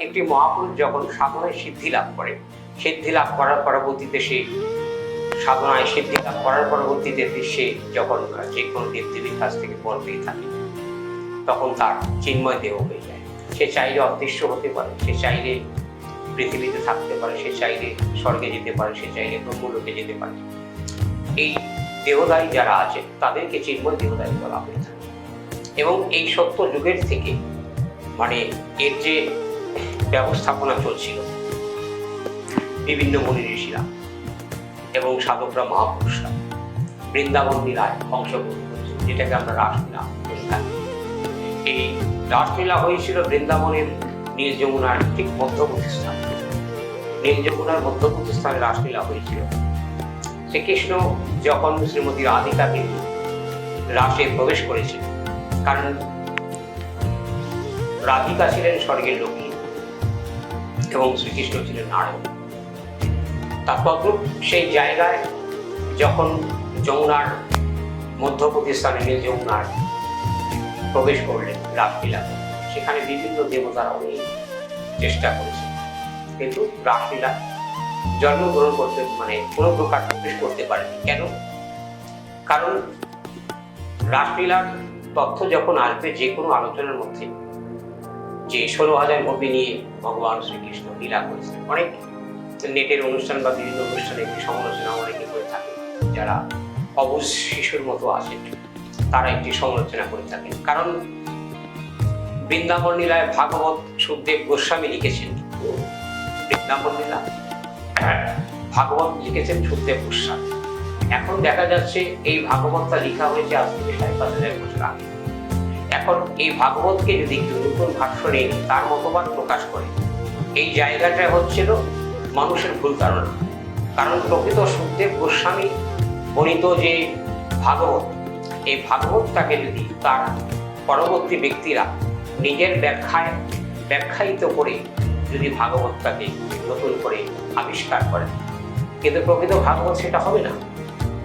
একটি মহাপুরুষ যখন সাধনায় সিদ্ধি লাভ করে, সিদ্ধি লাভ করার পরবর্তীতে সে সাধনায় সিদ্ধি লাভ করার পরবর্তীতে সে যখন যে কোনো দেবদেবীর কাছ থেকে বর পেয়ে থাকে, তখন তার চিন্ময় দেহ হয়ে যায়। সে চাইলে অদৃশ্য হতে পারে, সে চাইলে পৃথিবীতে থাকতে পারে, সে চাইলে স্বর্গে যেতে পারে, সে চাইলে ব্রহ্মলোকে যেতে পারে। এই দেহদায়ী যারা আছে তাদেরকে চিন্ময় দেহদায়ী বলা হয়ে থাকে। এবং এই সত্য যুগের থেকে মানে এর যে ব্যবস্থাপনা চলছিল, বিভিন্ন মুনি ঋষিরা এবং সাধকরা মহাপুরুষরা বৃন্দাবন লীলায় অংশগ্রহণ করেছিল, যেটাকে আমরা রাসলীলা বলে থাকি। এই রাসলীলা হয়েছিল বৃন্দাবনের নীল যমুনার ঠিক মধ্যবর্তী স্থানে। নীল যমুনার মধ্যবর্তী স্থানে রাসলীলা হয়েছিল। শ্রীকৃষ্ণ যখন শ্রীমতী রাধিকাকে রাসে প্রবেশ করেছিল, কারণ রাধিকা ছিলেন স্বর্গের লক্ষ্মী এবং শ্রীকৃষ্ণ ছিলেন নারায়ণ। তারপর সেই জায়গায় যখন যমুনার মধ্যবর্তী স্থানে নীল যমুনার প্রবেশ করলেন রাসলীলা, সেখানে বিভিন্ন দেবতারা অনেক চেষ্টা করেছে, কিন্তু রাসলীলা জন্মগ্রহণ করতে মানে কোনো প্রকার প্রবেশ করতে পারেনি। কেন? কারণ রাসলীলার তথ্য যখন আসবে যে কোনো আলোচনার মধ্যে, যে 16,000 গোপী নিয়ে ভগবান শ্রীকৃষ্ণ লীলা করেছিলেন, অনেক নেটের অনুষ্ঠান বা বিভিন্ন অনুষ্ঠানে একটি সমালোচনা অনেকে করে থাকে, যারা অবুঝ শিশুর মতো আছেন তারা একটি সমালোচনা করে থাকেন। কারণ বৃন্দাবন লীলায় ভাগবত সুখদেব গোস্বামী লিখেছেন, বৃন্দাবন লীলা ভাগবত লিখেছেন সুখদেব গোস্বামী। এখন দেখা যাচ্ছে এই ভাগবতটা লেখা হয়েছে আজ থেকে 5,500 বছর আগে। এখন এই ভাগবতকে যদি কেউ নতুন ভাষ্য নিয়ে তার মতবাদ প্রকাশ করে, এই জায়গাটা হচ্ছিল মানুষের ভুল ধারণা। কারণ প্রকৃত সুখদেব গোস্বামী বর্ণিত যে ভাগবত, এই ভাগবতটাকে যদি তার পরবর্তী ব্যক্তিরা নিজের ব্যাখ্যায়িত করে যদি ভাগবতটাকে নতুন করে আবিষ্কার করে, কিন্তু প্রকৃত ভাগবত সেটা হবে না।